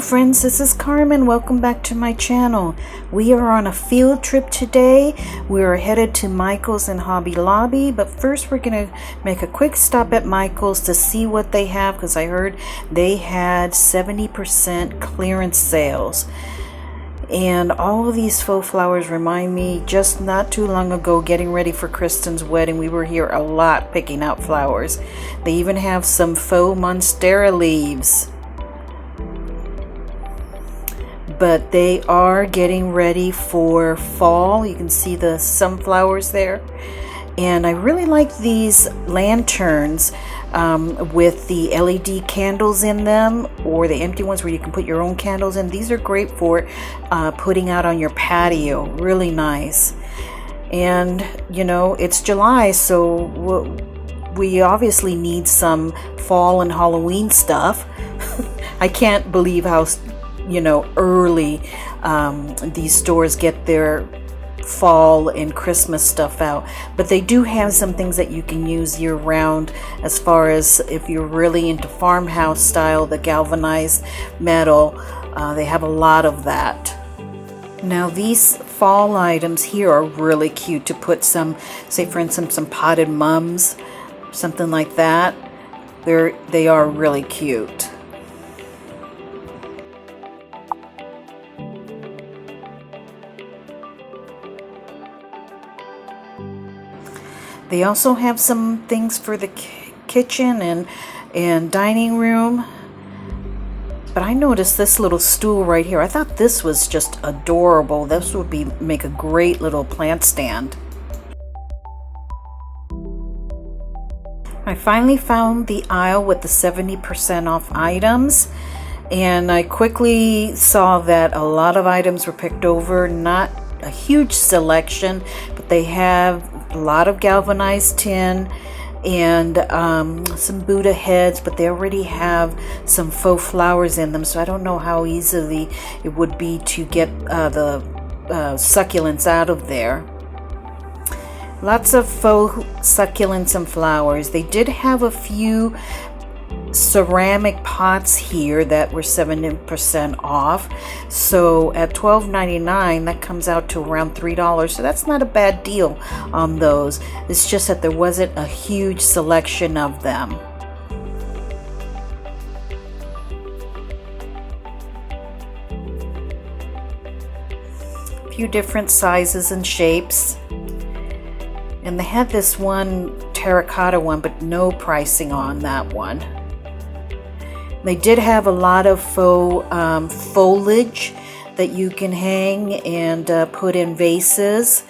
friends, this is Carmen. Welcome back to my channel. We are on a field trip today. We are headed to Michael's and Hobby Lobby, but first we're going to make a quick stop at Michael's to see what they have, because I heard they had 70% clearance sales. And all of these faux flowers remind me just not too long ago getting ready for Kristen's wedding. We were here a lot picking out flowers. They even have some faux monstera leaves. But they are getting ready for fall. You can see the sunflowers there. And I really like these lanterns with the LED candles in them, or the empty ones where you can put your own candles in. These are great for putting out on your patio. Really nice. And you know, it's July, so we obviously need some fall and Halloween stuff. I can't believe how early these stores get their fall and Christmas stuff out, but they do have some things that you can use year round, as far as if you're really into farmhouse style, the galvanized metal. They have a lot of that. Now these fall items here are really cute to put some, say for instance, some potted mums, something like that. They are really cute. They also have some things for the kitchen and dining room. But I noticed this little stool right here. I thought this was just adorable. This would make a great little plant stand. I finally found the aisle with the 70% off items. And I quickly saw that a lot of items were picked over. Not a huge selection, but they have a lot of galvanized tin and some Buddha heads, but they already have some faux flowers in them, so I don't know how easily it would be to get the succulents out of there. Lots of faux succulents and flowers. They did have a few ceramic pots here that were 70% off, so at $12.99 that comes out to around $3, so that's not a bad deal on those. It's just that there wasn't a huge selection of them. A few different sizes and shapes, and they had this one terracotta one, but no pricing on that one. They did have a lot of faux foliage that you can hang and put in vases.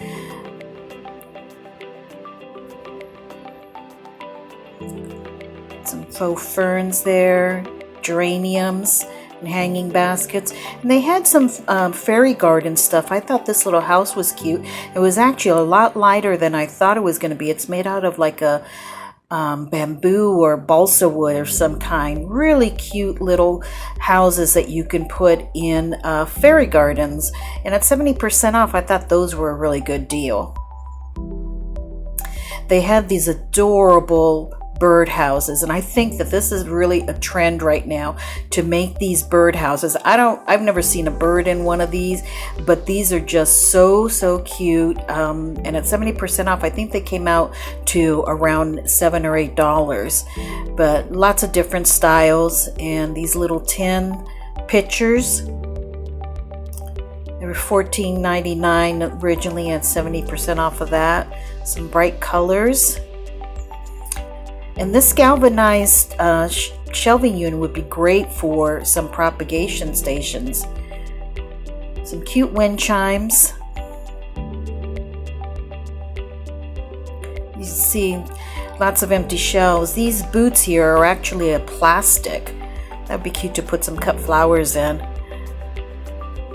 Some faux ferns there, geraniums, and hanging baskets. And they had some fairy garden stuff. I thought this little house was cute. It was actually a lot lighter than I thought it was going to be. It's made out of like a bamboo or balsa wood or some kind. Really cute little houses that you can put in fairy gardens, and at 70% off I thought those were a really good deal. They had these adorable bird houses, and I think that this is really a trend right now to make these bird houses. I've never seen a bird in one of these, but these are just so cute. And at 70% off, I think they came out to around $7 or $8, but lots of different styles. And these little tin pictures, they were $14.99 originally, at 70% off of that. Some bright colors. And this galvanized shelving unit would be great for some propagation stations. Some cute wind chimes. You see lots of empty shelves. These boots here are actually a plastic. That'd be cute to put some cut flowers in.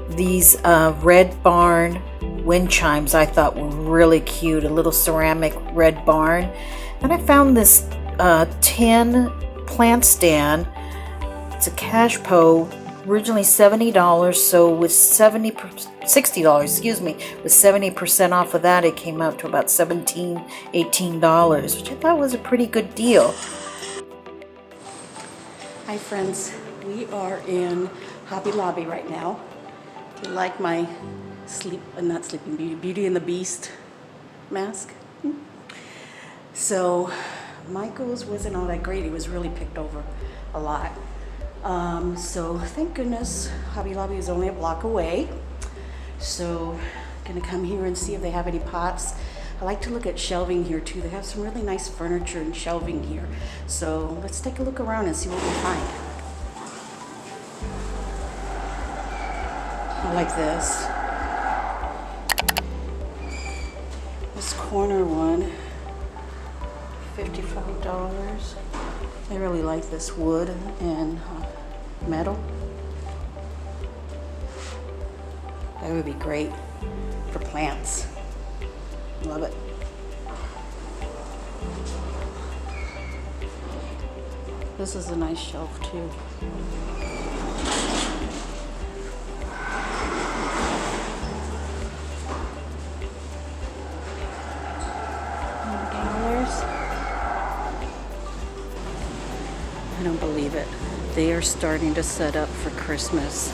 These red barn wind chimes I thought were really cute. A little ceramic red barn. And I found this tin plant stand. It's a cash po, originally $70, so with $60, excuse me, with 70% off of that, it came out to about $17, $18, which I thought was a pretty good deal. Hi friends, we are in Hobby Lobby right now. Do you like my not Sleeping Beauty, Beauty and the Beast mask? So Michael's wasn't all that great. It was really picked over a lot. So thank goodness Hobby Lobby is only a block away. So I'm gonna come here and see if they have any pots. I like to look at shelving here too. They have some really nice furniture and shelving here. So let's take a look around and see what we find. I like this. This corner one, $55. I really like this wood and metal. That would be great for plants. Love it. This is a nice shelf too. I don't believe it. They are starting to set up for Christmas.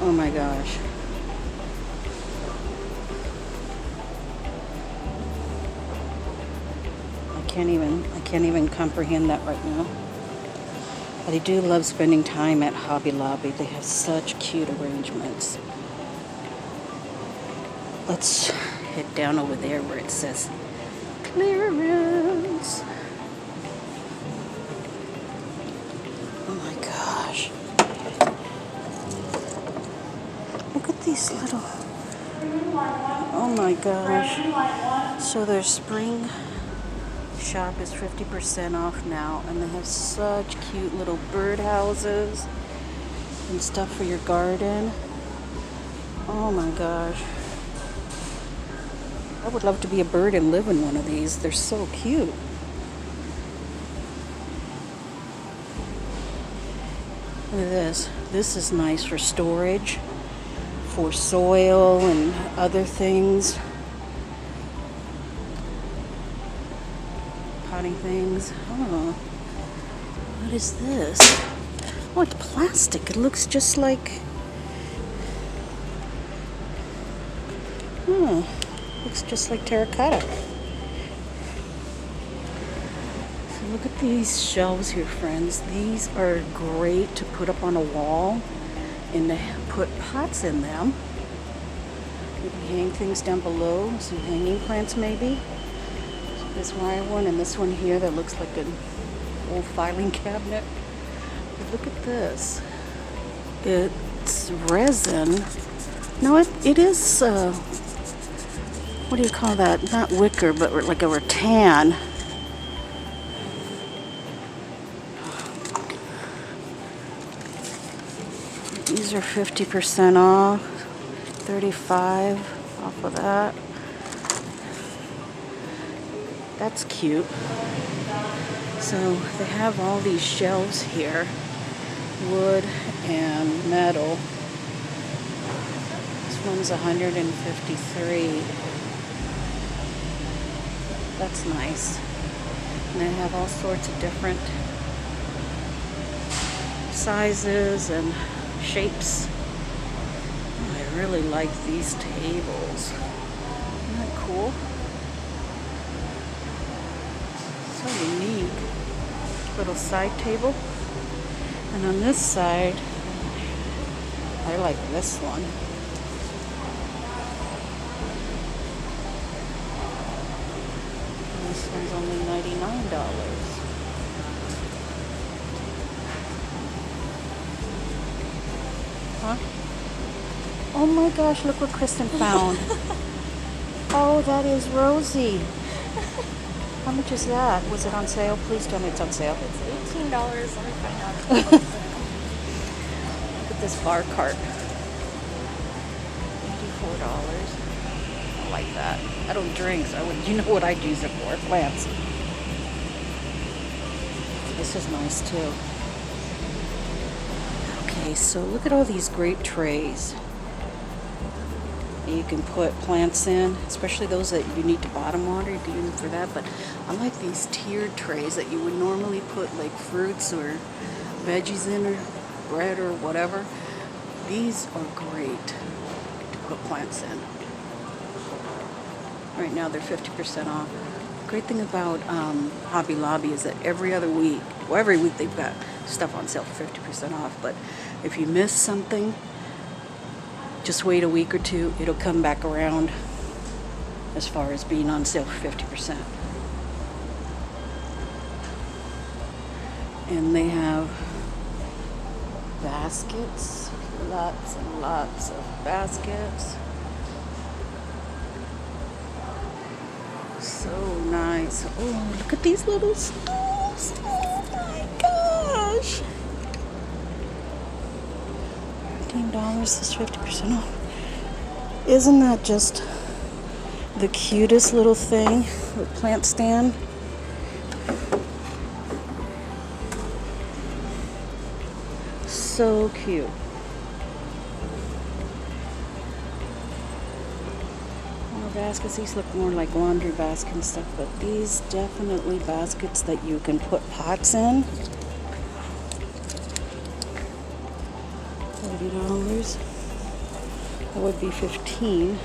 Oh my gosh. I can't even comprehend that right now. But I do love spending time at Hobby Lobby. They have such cute arrangements. Let's head down over there where it says clearance. Oh my gosh. Look at these little, oh my gosh. So their spring shop is 50% off now, and they have such cute little bird houses and stuff for your garden. Oh my gosh. I would love to be a bird and live in one of these. They're so cute. Look at this. This is nice for storage, for soil and other things. Potting things. Oh, what is this? Oh, it's plastic. It looks just like, looks just like terracotta. So look at these shelves here, friends. These are great to put up on a wall and to put pots in them. You can hang things down below, some hanging plants maybe. This wire one and this one here that looks like an old filing cabinet. But look at this. It's resin. No, it is, what do you call that? Not wicker, but like a rattan. These are 50% off, 35 off of that. That's cute. So they have all these shelves here, wood and metal. This one's $153. That's nice. And they have all sorts of different sizes and shapes. Oh, I really like these tables. Isn't that cool? So unique. Little side table. And on this side, I like this one. This one's only $99. Huh? Oh my gosh, look what Kristen found. Oh, that is Rosie. How much is that? Was it on sale? Please tell me it's on sale. It's $18. Let me find out. Look at this bar cart. $84. I like that. I don't drink, so you know what I'd use it for? Plants. This is nice too. Okay, so look at all these great trays. You can put plants in, especially those that you need to bottom water. You can use it for that. But I like these tiered trays that you would normally put like fruits or veggies in, or bread or whatever. These are great to put plants in. Right now they're 50% off. Great thing about Hobby Lobby is that every week they've got stuff on sale for 50% off. But if you miss something, just wait a week or two. It'll come back around as far as being on sale for 50%. And they have baskets, lots and lots of baskets. So nice. Oh, look at these little stools. Oh my gosh. $15 is 50% off. Isn't that just the cutest little thing? The plant stand. So cute. More baskets. These look more like laundry baskets and stuff, but these definitely baskets that you can put pots in. $30. That would be $15.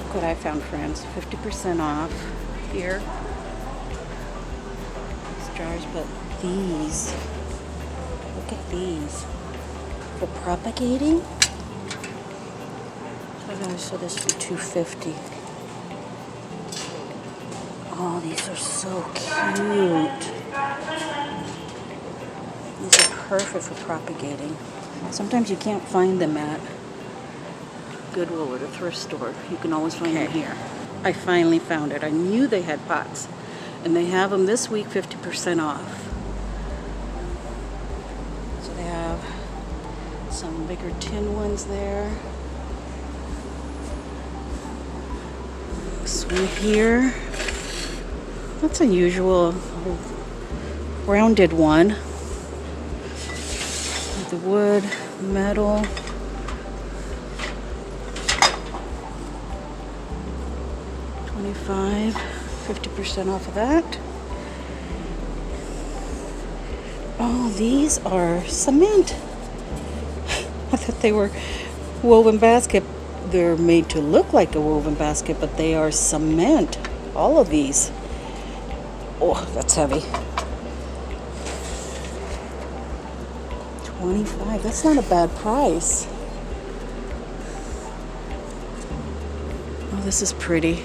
Look what I found, friends. 50% off here. Jars, but these, look at these for propagating. So this would be $2.50. Oh, these are so cute. These are perfect for propagating. Sometimes you can't find them at Goodwill or the thrift store. You can always find them here. I finally found it. I knew they had pots. And they have them this week 50% off. So they have some bigger tin ones there. This one here. That's unusual. Rounded one. With the wood, metal. $25. 50% off of that. Oh, these are cement. I thought they were woven basket. They're made to look like a woven basket, but they are cement. All of these. Oh, that's heavy. $25. That's not a bad price. Oh, this is pretty.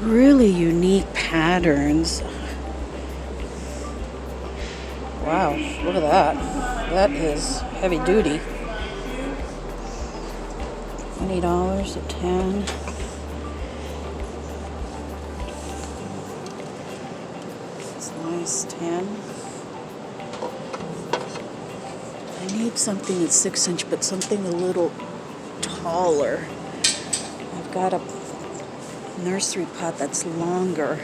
Really unique patterns. Wow, look at that. That is heavy duty. $20 at 10. It's nice, 10. I need something that's 6-inch, but something a little taller. I've got a nursery pot that's longer.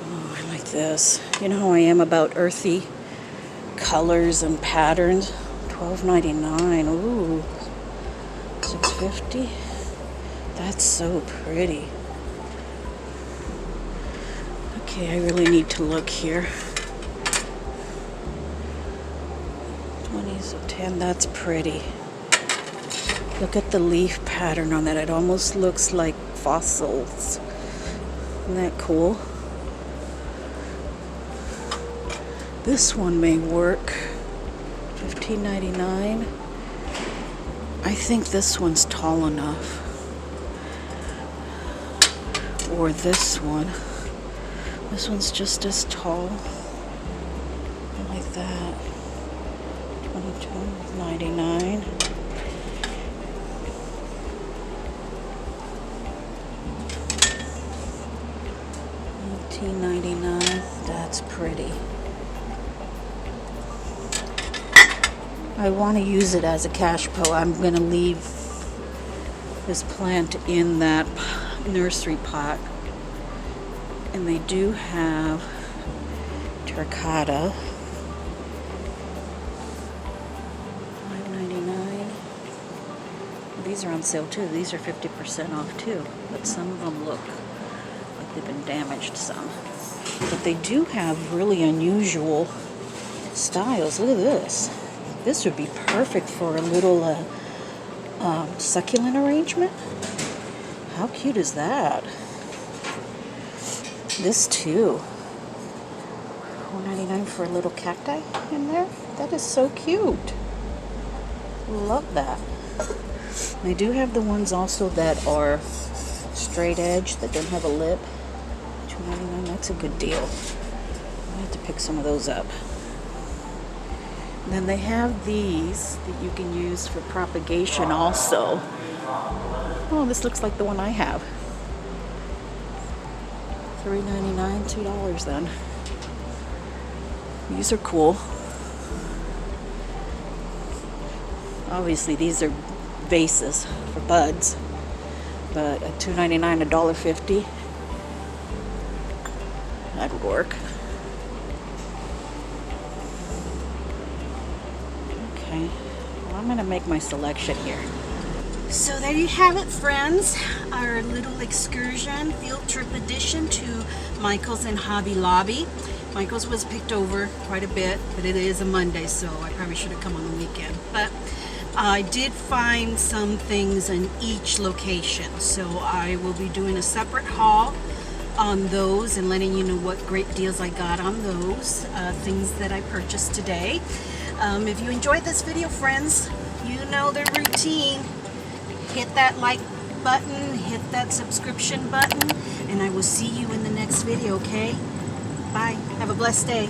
Oh, I like this. You know how I am about earthy colors and patterns. $12.99. Ooh, $6.50. That's so pretty. Okay, I really need to look here. 20s of 10, that's pretty. Look at the leaf pattern on that. It almost looks like fossils. Isn't that cool? This one may work. $15.99. I think this one's tall enough. Or this one. This one's just as tall. I like that. $22.99. $19.99. That's pretty. I want to use it as a cash po. I'm going to leave this plant in that nursery pot. And they do have terracotta. these are on sale too. These are 50% off too, but some of them look like they've been damaged some. But they do have really unusual styles. Look at this. This would be perfect for a little succulent arrangement. How cute is that? This too. $4.99 for a little cacti in there. That is so cute. Love that. They do have the ones also that are straight edge that don't have a lip. $2.99. That's a good deal. I have to pick some of those up. And then they have these that you can use for propagation also. Oh, this looks like the one I have. $3.99, $2 then. These are cool. Obviously these are vases for buds, but at $2.99, $1.50, that would work. Okay, well, I'm gonna make my selection here. So there you have it, friends. Our little excursion, field trip edition to Michael's and Hobby Lobby. Michael's was picked over quite a bit, but it is a Monday, so I probably should have come on the weekend. But I did find some things in each location, so I will be doing a separate haul on those and letting you know what great deals I got on those things that I purchased today. If you enjoyed this video, friends, you know the routine. Hit that like button, hit that subscription button, and I will see you in the next video, okay? Bye. Have a blessed day.